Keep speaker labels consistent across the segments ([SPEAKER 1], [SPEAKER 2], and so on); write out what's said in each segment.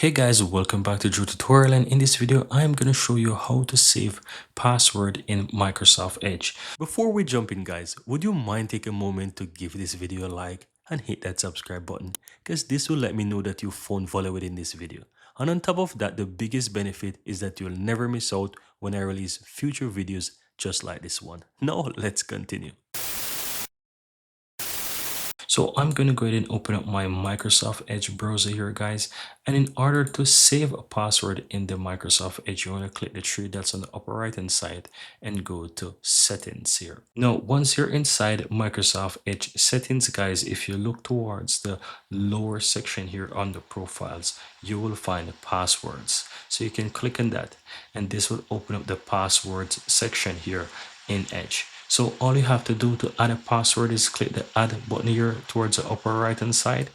[SPEAKER 1] Hey guys, welcome back to Drew Tutorial, and in this video I'm going to show you how to save password in Microsoft Edge. Before we jump in guys, would you mind take a moment to give this video a like and hit that subscribe button, because this will let me know that you found value within this video. And on top of that, the biggest benefit is that you'll never miss out when I release future videos just like this one. Now let's continue. So I'm going to go ahead and open up my Microsoft Edge browser here, guys. And in order to save a password in the Microsoft Edge, you want to click the three dots on the upper right hand side and go to settings here. Now, once you're inside Microsoft Edge settings, guys, if you look towards the lower section here on the profiles, you will find passwords. So you can click on that and this will open up the passwords section here in Edge. So all you have to do to add a password is click the add button here towards the upper right hand side.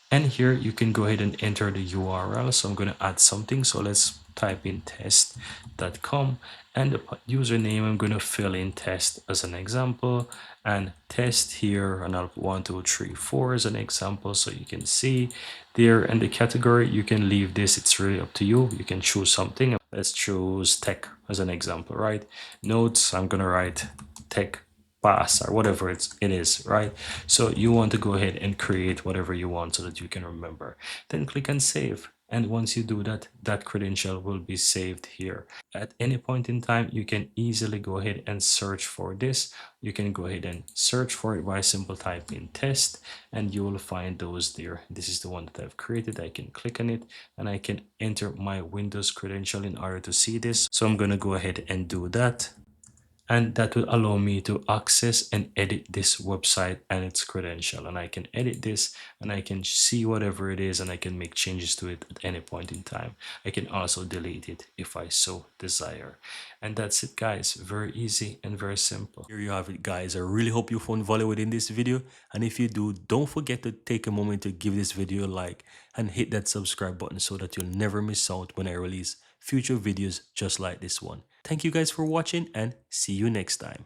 [SPEAKER 1] And here you can go ahead and enter the URL. So I'm going to add something. So let's type in test.com, and the username I'm going to fill in test as an example, and test here, and I'll put 1 2 3 4 as an example, so you can see there. And the category, you can leave this, it's really up to you. You can choose something. Let's choose tech as an example, right? Notes, I'm going to write tech pass or whatever it is, right? So you want to go ahead and create whatever you want so that you can remember. Then click on save. And once you do that, that credential will be saved here. At any point in time, you can easily go ahead and search for this. You can go ahead and search for it by simple typing test, and you will find those there. This is the one that I've created. I can click on it and I can enter my Windows credential in order to see this. So I'm going to go ahead and do that. And that will allow me to access and edit this website and its credential, and I can edit this and I can see whatever it is and I can make changes to it at any point in time. I can also delete it if I so desire. And that's it guys, very easy and very simple. Here you have it guys. I really hope you found value within this video, and if you do, don't forget to take a moment to give this video a like and hit that subscribe button so that you'll never miss out when I release future videos just like this one. Thank you guys for watching, and see you next time.